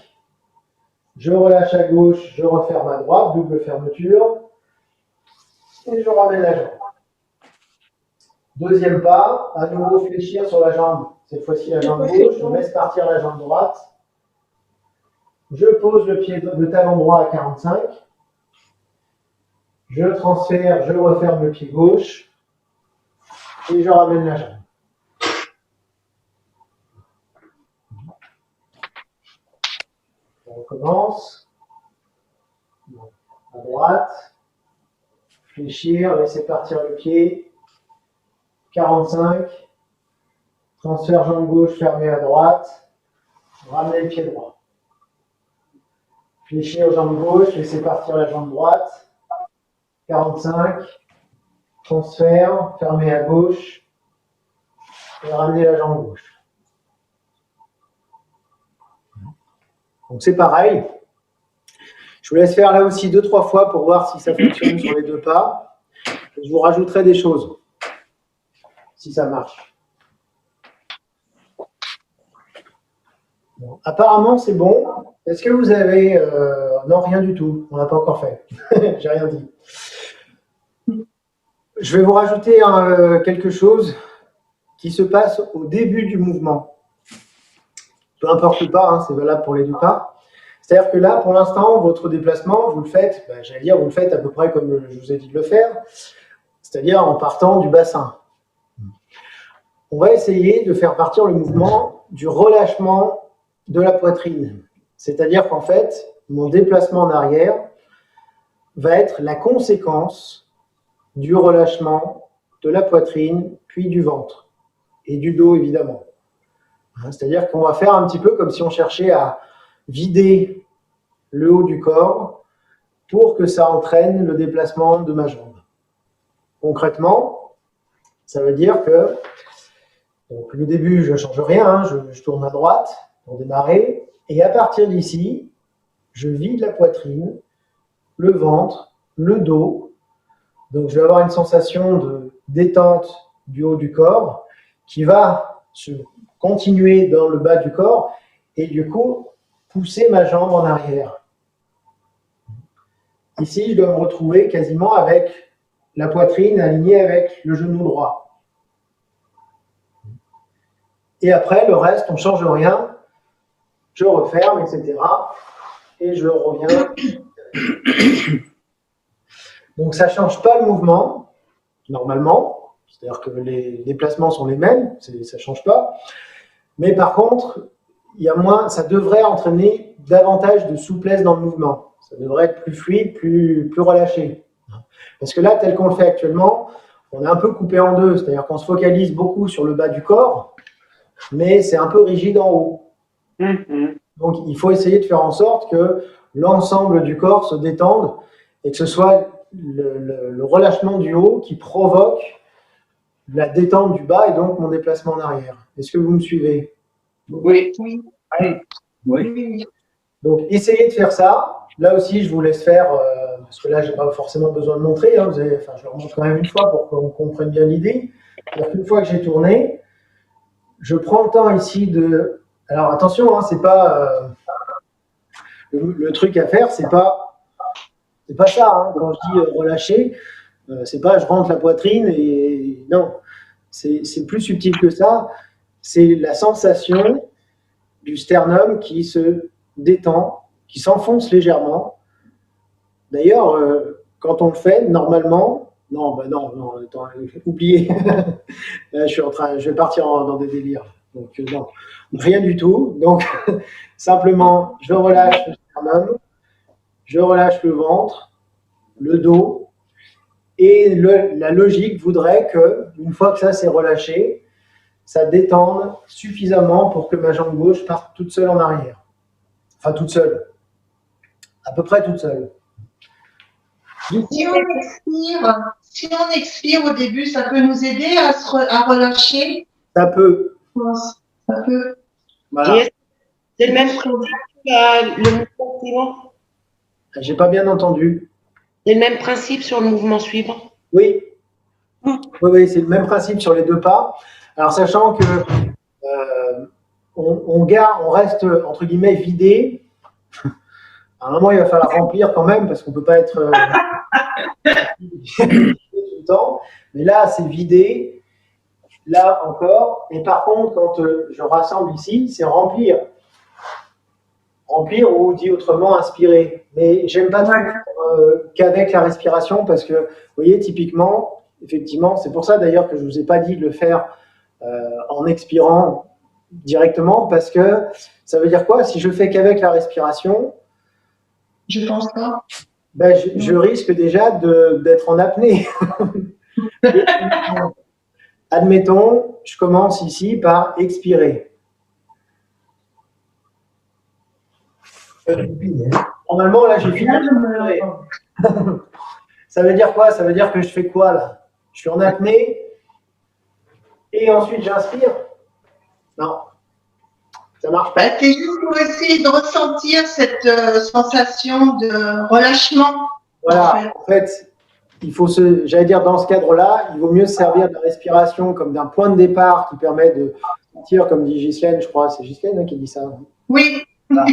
Je relâche à gauche, je referme à droite, double fermeture. Et je ramène la jambe. Deuxième pas, à nouveau fléchir sur la jambe. Cette fois-ci, la jambe gauche, je laisse partir la jambe droite. Je pose le talon droit à 45. Je transfère, je referme le pied gauche. Et je ramène la jambe. On recommence. À droite. Fléchir, laisser partir le pied. 45. Transfert jambe gauche fermée à droite. Ramener le pied droit. Fléchir jambe gauche, laisser partir la jambe droite. 45. Transfert, fermé à gauche. Et ramener la jambe gauche. Donc c'est pareil. Je vous laisse faire là aussi 2-3 fois pour voir si ça fonctionne sur les 2 pas. Je vous rajouterai des choses, si ça marche. Bon, apparemment, c'est bon. Est-ce que vous avez... non, rien du tout. On n'a pas encore fait. J'ai rien dit. Je vais vous rajouter quelque chose qui se passe au début du mouvement. Peu importe le pas, hein, c'est valable pour les 2 pas. C'est-à-dire que là, pour l'instant, votre déplacement, vous le faites, j'allais dire, vous le faites à peu près comme je vous ai dit de le faire, c'est-à-dire en partant du bassin. On va essayer de faire partir le mouvement du relâchement de la poitrine. C'est-à-dire qu'en fait, mon déplacement en arrière va être la conséquence du relâchement de la poitrine, puis du ventre et du dos, évidemment. C'est-à-dire qu'on va faire un petit peu comme si on cherchait à vider le haut du corps pour que ça entraîne le déplacement de ma jambe. Concrètement, ça veut dire que donc, le début, je ne change rien, hein, je tourne à droite pour démarrer, et à partir d'ici, je vide la poitrine, le ventre, le dos. Donc, je vais avoir une sensation de détente du haut du corps qui va se continuer dans le bas du corps et du coup, pousser ma jambe en arrière. Ici, je dois me retrouver quasiment avec la poitrine alignée avec le genou droit. Et après, le reste, on ne change rien. Je referme, etc. Et je reviens. Donc, ça ne change pas le mouvement, normalement. C'est-à-dire que les déplacements sont les mêmes, ça ne change pas. Mais par contre, il y a moins, ça devrait entraîner davantage de souplesse dans le mouvement. Ça devrait être plus fluide, plus relâché. Parce que là, tel qu'on le fait actuellement, on est un peu coupé en deux. C'est-à-dire qu'on se focalise beaucoup sur le bas du corps, mais c'est un peu rigide en haut. Donc, il faut essayer de faire en sorte que l'ensemble du corps se détende et que ce soit le relâchement du haut qui provoque la détente du bas et donc mon déplacement en arrière. Est-ce que vous me suivez? Oui. Oui. Oui. Donc, essayez de faire ça. Là aussi, je vous laisse faire, parce que là, je n'ai pas forcément besoin de montrer. Hein, je le remontre quand même une fois pour qu'on comprenne bien l'idée. Une fois que j'ai tourné, je prends le temps ici de... Alors, attention, hein, c'est pas... le truc à faire, c'est pas ça. Hein, quand je dis relâcher, c'est pas je rentre la poitrine et... Non, c'est plus subtil que ça. C'est la sensation du sternum qui se détend, qui s'enfonce légèrement. D'ailleurs, quand on le fait, normalement, non, attends, oubliez. Je vais partir dans des délires. Donc, non, rien du tout. Donc, simplement, je relâche le sternum, je relâche le ventre, le dos, et la logique voudrait que, une fois que ça s'est relâché, ça détende suffisamment pour que ma jambe gauche parte toute seule en arrière. Enfin, toute seule. À peu près toute seule. Si on expire au début, ça peut nous aider à relâcher. Ça peut. Ça peut. Voilà. C'est le même principe que le mouvement suivant. J'ai pas bien entendu. C'est le même principe sur le mouvement suivant. Oui. Oui, c'est le même principe sur les 2 pas. Alors, sachant que on reste, entre guillemets, vidé. À un moment, il va falloir remplir quand même, parce qu'on ne peut pas être tout le temps. Mais là, c'est vidé. là encore. Et par contre, quand je rassemble ici, c'est remplir. Remplir ou dit autrement inspirer. Mais j'aime pas trop qu'avec la respiration parce que, vous voyez, typiquement, effectivement, c'est pour ça d'ailleurs que je vous ai pas dit de le faire en expirant directement parce que ça veut dire quoi? Si je fais qu'avec la respiration, Je pense pas. ben, je risque déjà d'être en apnée. Admettons, je commence ici par expirer. Normalement, là, j'ai fini. Ça veut dire quoi? Ça veut dire que je fais quoi, là? Je suis en apnée et ensuite j'inspire? Non, ça marche pas. Bah, c'est juste pour essayer de ressentir cette sensation de relâchement. Voilà, en fait, il faut j'allais dire, dans ce cadre-là, il vaut mieux se servir de la respiration comme d'un point de départ qui permet de sentir, comme dit Ghislaine, je crois, c'est Ghislaine qui dit ça. Oui. Voilà.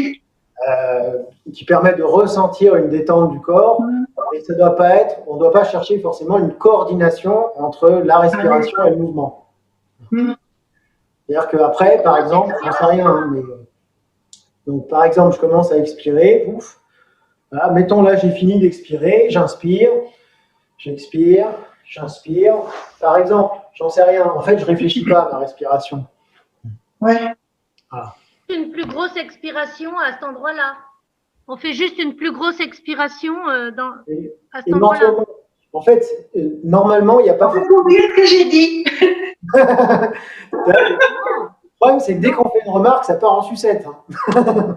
Qui permet de ressentir une détente du corps. Et ça doit pas être, on ne doit pas chercher forcément une coordination entre la respiration et le mouvement. C'est-à-dire qu'après, par exemple, j'en sais rien, hein, mais donc par exemple, je commence à expirer, ouf. Voilà, mettons là, j'ai fini d'expirer, j'inspire, j'expire, j'inspire. Par exemple, j'en sais rien. En fait, je réfléchis pas à la respiration. Ouais. Voilà. Une plus grosse expiration à cet endroit-là. On fait juste une plus grosse expiration à cet endroit-là. En fait, normalement, il n'y a pas... Faut oublier ce que j'ai dit. Le problème, c'est que dès qu'on fait une remarque, ça part en sucette. Hein.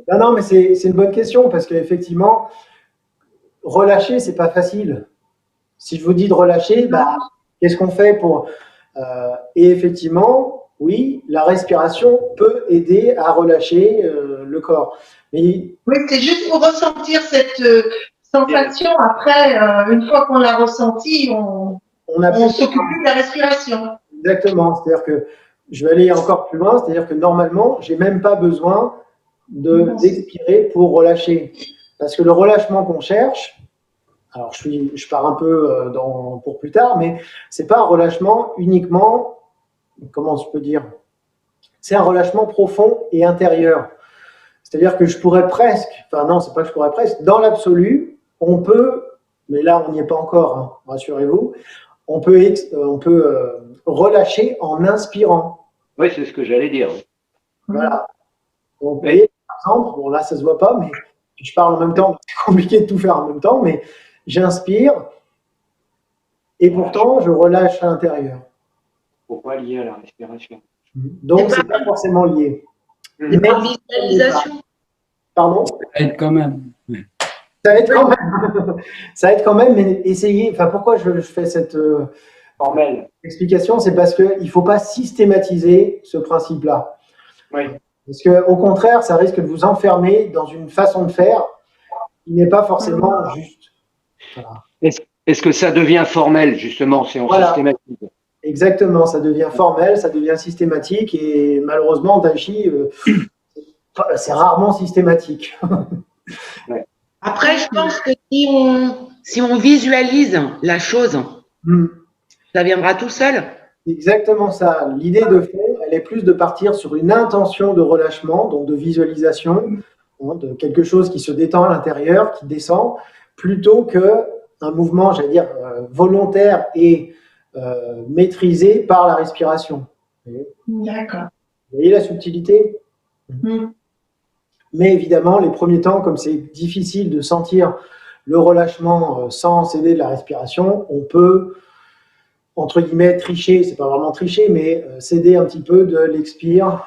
Non, mais c'est une bonne question parce qu'effectivement, relâcher, c'est pas facile. Si je vous dis de relâcher, bah, qu'est-ce qu'on fait pour... et effectivement, oui, la respiration peut aider à relâcher le corps. Mais... Oui, c'est juste pour ressentir cette sensation. Après, une fois qu'on l'a ressentie, on s'occupe de la respiration. Exactement. C'est-à-dire que je vais aller encore plus loin. C'est-à-dire que normalement, j'ai même pas besoin d'expirer pour relâcher. Parce que le relâchement qu'on cherche, alors je pars un peu pour plus tard, mais c'est pas un relâchement uniquement, comment je peux dire, c'est un relâchement profond et intérieur. C'est-à-dire que je pourrais presque, enfin non, c'est pas que je pourrais presque, dans l'absolu, on peut, mais là on n'y est pas encore, hein, rassurez-vous, on peut relâcher en inspirant. Oui, c'est ce que j'allais dire. Voilà. Donc, vous voyez, par exemple, bon là ça se voit pas, mais je parle en même temps, c'est compliqué de tout faire en même temps, mais j'inspire et pourtant je relâche à l'intérieur. Pourquoi lié à la respiration? Donc c'est pas forcément lié. C'est pas visualisation. Pardon? Ça aide quand même. Ça aide quand même. Ça aide quand même, mais essayez. Enfin, pourquoi je fais cette formelle explication? C'est parce qu'il ne faut pas systématiser ce principe-là. Oui. Parce qu'au contraire, ça risque de vous enfermer dans une façon de faire qui n'est pas forcément juste. Voilà. Est-ce que ça devient formel, justement, si on systématise? Exactement, ça devient formel, ça devient systématique et malheureusement, Tai Chi, c'est rarement systématique. Ouais. Après, je pense que si on visualise la chose, ça viendra tout seul. Exactement ça. L'idée de fond, elle est plus de partir sur une intention de relâchement, donc de visualisation, hein, de quelque chose qui se détend à l'intérieur, qui descend, plutôt qu'un mouvement, j'allais dire, volontaire et maîtrisé par la respiration. D'accord. Vous voyez la subtilité? Mais évidemment, les premiers temps, comme c'est difficile de sentir le relâchement sans s'aider de la respiration, on peut, entre guillemets, tricher, c'est pas vraiment tricher, mais s'aider un petit peu de l'expire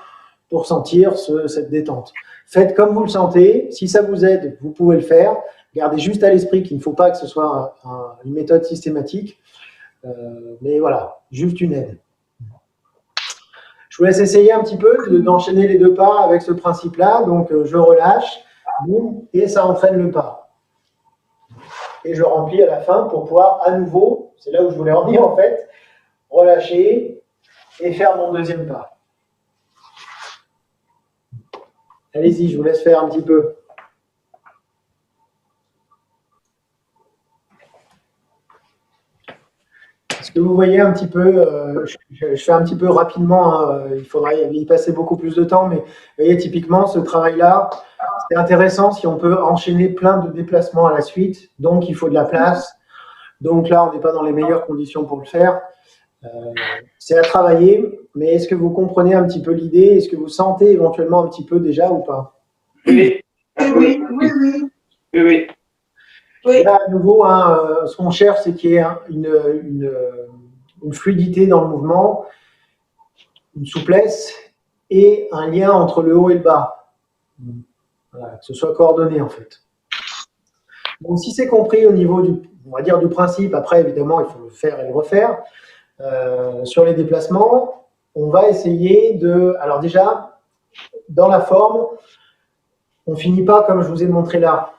pour sentir cette détente. Faites comme vous le sentez, si ça vous aide, vous pouvez le faire. Gardez juste à l'esprit qu'il ne faut pas que ce soit une méthode systématique, mais voilà, juste une aide. Je vous laisse essayer un petit peu d'enchaîner les deux pas avec ce principe-là. Donc, je relâche, boum, et ça entraîne le pas. Et je remplis à la fin pour pouvoir à nouveau, c'est là où je voulais en venir en fait, relâcher et faire mon deuxième pas. Allez-y, je vous laisse faire un petit peu. Est-ce que vous voyez un petit peu, je fais un petit peu rapidement, hein, il faudrait y passer beaucoup plus de temps, mais vous voyez, typiquement, ce travail-là, c'est intéressant si on peut enchaîner plein de déplacements à la suite, donc il faut de la place. Donc là, on n'est pas dans les meilleures conditions pour le faire. C'est à travailler, mais est-ce que vous comprenez un petit peu l'idée? Est-ce que vous sentez éventuellement un petit peu déjà ou pas? Oui. Oui, oui, oui. Oui, oui. Oui. Là, à nouveau, hein, ce qu'on cherche, c'est qu'il y ait une fluidité dans le mouvement, une souplesse et un lien entre le haut et le bas. Voilà, que ce soit coordonné en fait. Donc si c'est compris au niveau on va dire du principe, après évidemment il faut le faire et le refaire, sur les déplacements, on va essayer de... Alors déjà, dans la forme, on ne finit pas comme je vous ai montré là.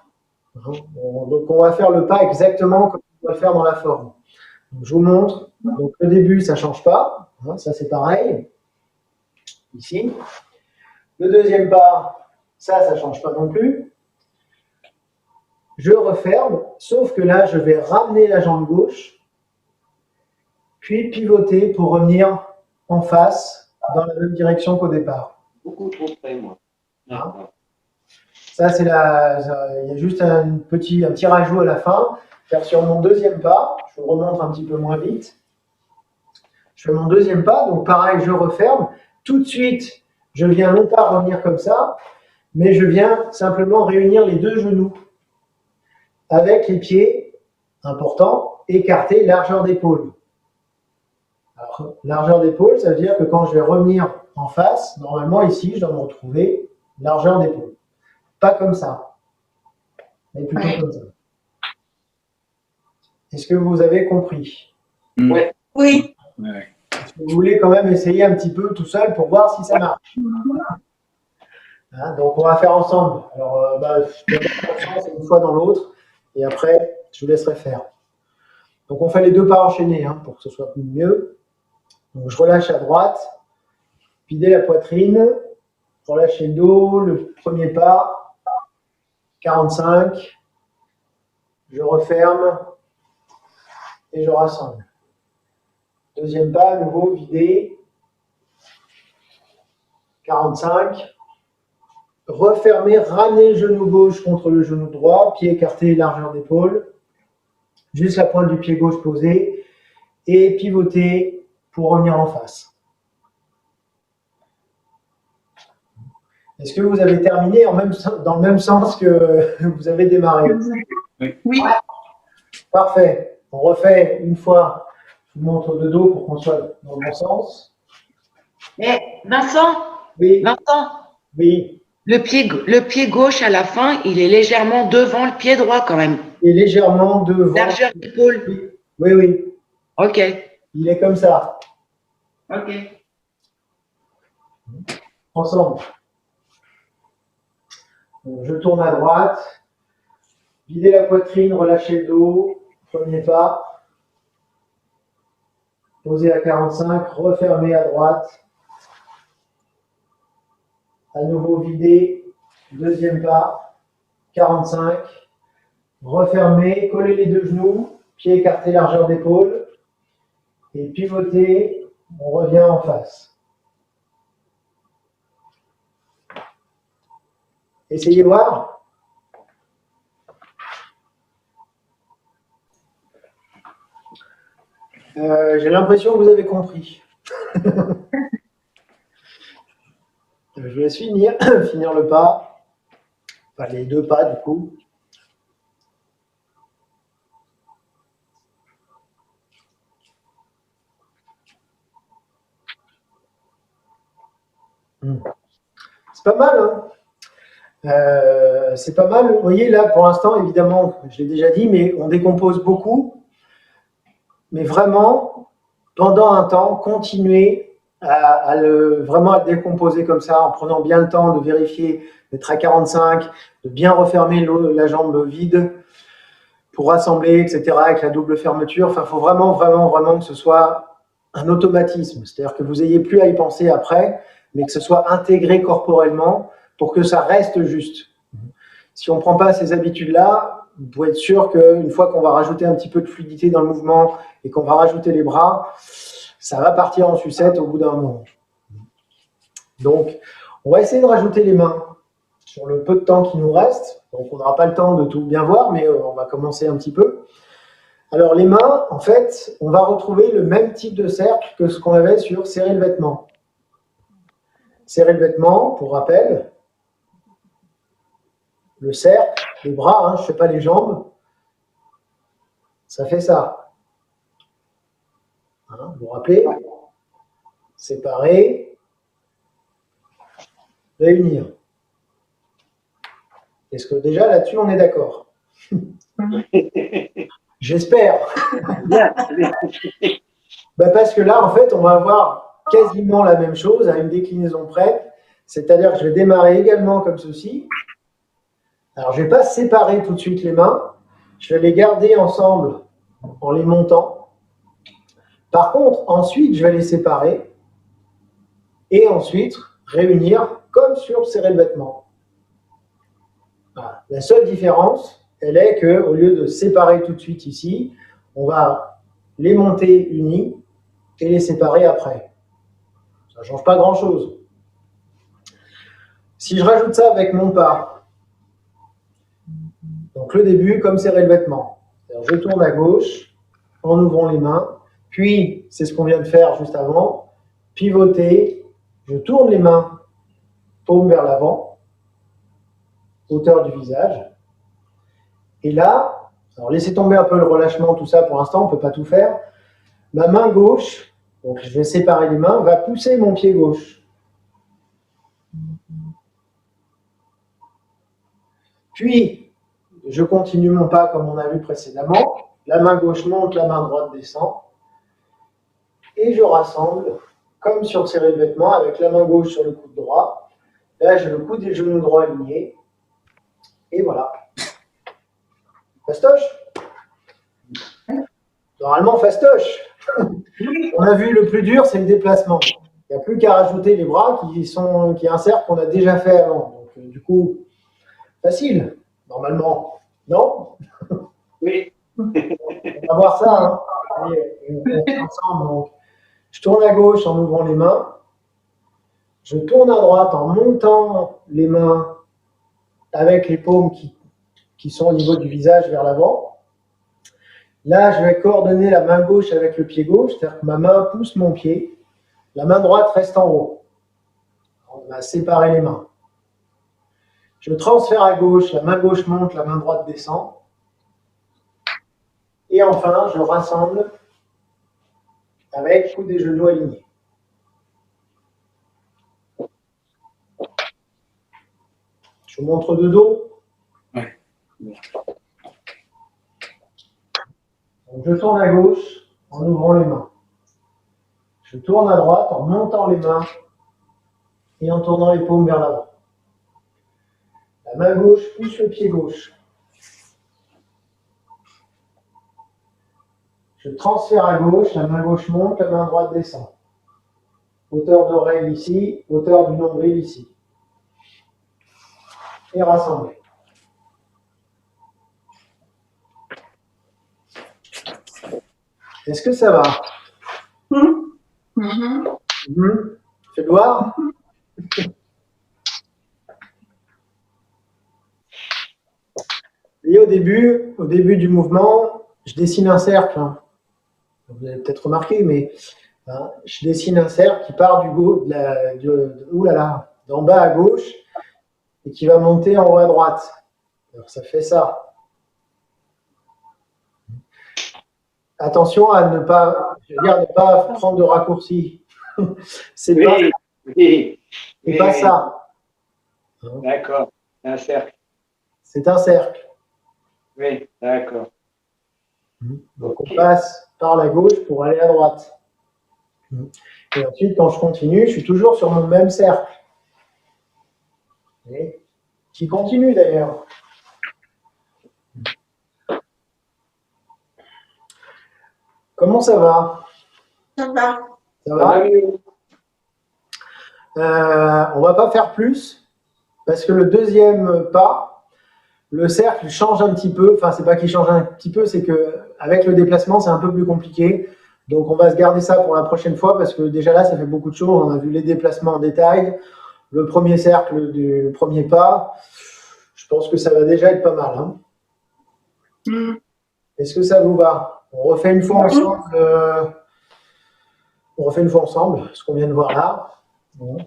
Donc on va faire le pas exactement comme on va le faire dans la forme. Donc, je vous montre. Donc le début, ça ne change pas. Ça c'est pareil. Ici. Le deuxième pas, ça ne change pas non plus. Je referme, sauf que là, je vais ramener la jambe gauche, puis pivoter pour revenir en face dans la même direction qu'au départ. Beaucoup trop près, moi. Ça, c'est il y a juste un petit rajout à la fin. Faire sur mon deuxième pas, je vous remontre un petit peu moins vite. Je fais mon deuxième pas, donc pareil, je referme. Tout de suite, je viens non pas revenir comme ça, mais je viens simplement réunir les deux genoux avec les pieds, important, écartés, largeur d'épaule. Alors, largeur d'épaule, ça veut dire que quand je vais revenir en face, normalement ici, je dois me retrouver largeur d'épaule. Pas comme ça, mais plutôt comme ça. Est-ce que vous avez compris? Oui. Oui. Est-ce que vous voulez quand même essayer un petit peu tout seul pour voir si ça marche? Hein, donc on va faire ensemble. Alors, c'est une fois dans l'autre, et après, je vous laisserai faire. Donc on fait les deux pas enchaînés pour que ce soit mieux. Donc je relâche à droite, vider la poitrine, relâcher le dos, le premier pas, 45, je referme et je rassemble. Deuxième pas, à nouveau, vider, 45, refermer, ramener le genou gauche contre le genou droit, pied écarté, largeur d'épaule, juste la pointe du pied gauche posée, et pivoter pour revenir en face. Est-ce que vous avez terminé dans le même sens que vous avez démarré? Oui. Parfait. On refait une fois. Je vous montre de dos pour qu'on soit dans le bon sens. Mais Vincent, Oui. Vincent, Oui. le pied gauche à la fin, il est légèrement devant le pied droit quand même. Il est légèrement devant. Largeur d'épaule. Oui, oui. Ok. Il est comme ça. Ok. Ensemble. Donc, je tourne à droite. Vider la poitrine, relâcher le dos. Premier pas. Poser à 45, refermer à droite. À nouveau vider. Deuxième pas. 45. Refermer, coller les deux genoux. Pieds écartés, largeur d'épaule. Et pivoter, on revient en face. Essayez voir. J'ai l'impression que vous avez compris. Je vous laisse finir le pas. Enfin, les deux pas du coup. C'est pas mal, hein? C'est pas mal. Vous voyez, là, pour l'instant, évidemment, je l'ai déjà dit, mais on décompose beaucoup. Mais vraiment, pendant un temps, continuez vraiment à le décomposer comme ça, en prenant bien le temps de vérifier, d'être à 45, de bien refermer la jambe vide pour rassembler, etc., avec la double fermeture. Enfin, il faut vraiment, vraiment, vraiment que ce soit un automatisme. C'est-à-dire que vous n'ayez plus à y penser après, mais que ce soit intégré corporellement pour que ça reste juste. si on ne prend pas ces habitudes-là, vous pouvez être sûr qu'une fois qu'on va rajouter un petit peu de fluidité dans le mouvement et qu'on va rajouter les bras, ça va partir en sucette au bout d'un moment. Donc, on va essayer de rajouter les mains sur le peu de temps qui nous reste. Donc, on n'aura pas le temps de tout bien voir, mais on va commencer un petit peu. Alors, les mains, en fait, on va retrouver le même type de cercle que ce qu'on avait sur serrer le vêtement. Serrer le vêtement, pour rappel, le cercle, les bras, hein, je ne fais pas les jambes, ça fait ça. Hein, vous vous rappelez? Séparer, réunir. Est-ce que déjà là-dessus, on est d'accord? J'espère. Parce que là, en fait, on va avoir quasiment la même chose à une déclinaison près. C'est-à-dire que je vais démarrer également comme ceci. Alors, je ne vais pas séparer tout de suite les mains. Je vais les garder ensemble en les montant. Par contre, ensuite, je vais les séparer et ensuite réunir comme sur serrer le vêtement. Voilà. La seule différence, elle est qu'au lieu de séparer tout de suite ici, on va les monter unis et les séparer après. Ça ne change pas grand-chose. Si je rajoute ça avec mon pas, donc le début, comme serrer le vêtement. Je tourne à gauche en ouvrant les mains, puis, c'est ce qu'on vient de faire juste avant, pivoter, je tourne les mains, paume vers l'avant, hauteur du visage. Et là, alors laissez tomber un peu le relâchement, tout ça pour l'instant, on ne peut pas tout faire. Ma main gauche, donc je vais séparer les mains, va pousser mon pied gauche. Puis, je continue mon pas comme on a vu précédemment. La main gauche monte, la main droite descend. Et je rassemble, comme sur serrer le vêtement, avec la main gauche sur le coude droit. Là, j'ai le coude et le genou droit alignés. Et voilà. Fastoche? Normalement, fastoche. On a vu le plus dur, c'est le déplacement. Il n'y a plus qu'à rajouter les bras qui est un cercle qu'on a déjà fait avant. Donc, du coup, facile, normalement. Non? Oui. On va voir ça. Hein. On fait ensemble. Donc, je tourne à gauche en ouvrant les mains. Je tourne à droite en montant les mains avec les paumes qui sont au niveau du visage vers l'avant. Là, je vais coordonner la main gauche avec le pied gauche, c'est-à-dire que ma main pousse mon pied. La main droite reste en haut. On va séparer les mains. Je transfère à gauche, la main gauche monte, la main droite descend. Et enfin, je rassemble avec coude et genoux alignés. Je vous montre de dos. Ouais. Donc, je tourne à gauche en ouvrant les mains. Je tourne à droite en montant les mains et en tournant les paumes vers l'avant. La main gauche pousse le pied gauche. Je transfère à gauche, la main gauche monte, la main droite descend. Hauteur d'oreille ici, hauteur du nombril ici. Et rassembler. Est-ce que ça va? Fais voir. Et au début du mouvement, je dessine un cercle. Hein. Vous avez peut-être remarqué, mais hein, je dessine un cercle qui part d'en bas à gauche et qui va monter en haut à droite. Alors ça fait ça. Attention à ne pas prendre de raccourcis. C'est pas ça. D'accord, c'est un cercle. C'est un cercle. Oui, d'accord. Donc on passe par la gauche pour aller à droite. Et ensuite, quand je continue, je suis toujours sur mon même cercle. Et qui continue d'ailleurs. Comment ça va? Ça va. Ça va? On va pas faire plus, parce que le deuxième pas, le cercle change un petit peu. Enfin, c'est pas qu'il change un petit peu, c'est qu'avec le déplacement, c'est un peu plus compliqué. Donc, on va se garder ça pour la prochaine fois parce que déjà là, ça fait beaucoup de choses. On a vu les déplacements en détail, le premier cercle du premier pas. Je pense que ça va déjà être pas mal. Hein. Est-ce que ça vous va? On refait une fois ensemble. On refait une fois ensemble ce qu'on vient de voir là. Bon.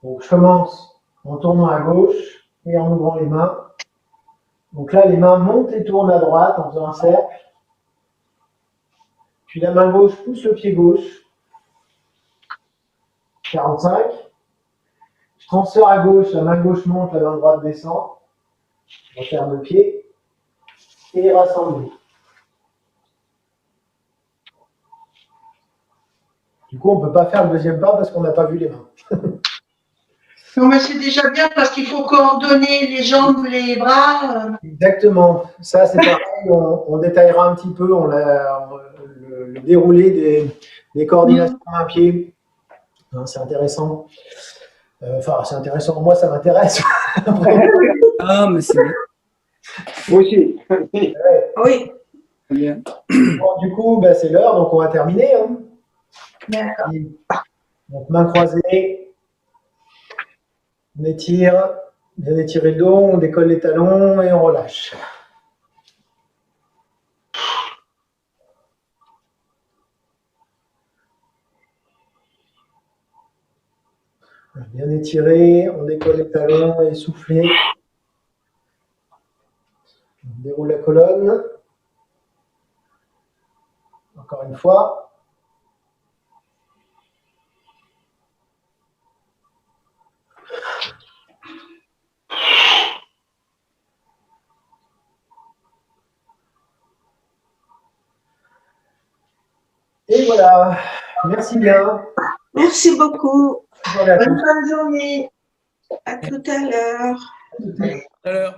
Donc, je commence en tournant à gauche et en ouvrant les mains. Donc là, les mains montent et tournent à droite en faisant un cercle. Puis la main gauche pousse le pied gauche. 45. Je transfère à gauche, la main gauche monte, la main droite descend. Je referme le pied et rassembler. Du coup, on ne peut pas faire le deuxième pas parce qu'on n'a pas vu les mains. Non, mais c'est déjà bien parce qu'il faut coordonner les jambes, les bras. Exactement. Ça, c'est pareil. On détaillera un petit peu le déroulé des coordinations main-pied. C'est intéressant. Enfin, c'est intéressant. Moi, ça m'intéresse. Ah, mais c'est bien. Moi aussi. Ouais. Oui. Bien. Bon, du coup, c'est l'heure, donc on va terminer. Hein. D'accord. Donc, main croisée. On étire. Bien étirer le dos. On décolle les talons et on relâche. Bien étiré, on décolle les talons et souffler. On déroule la colonne. Encore une fois. Et voilà. Merci bien. Merci beaucoup. Voilà. Bonne fin de journée. À tout à l'heure. Alors.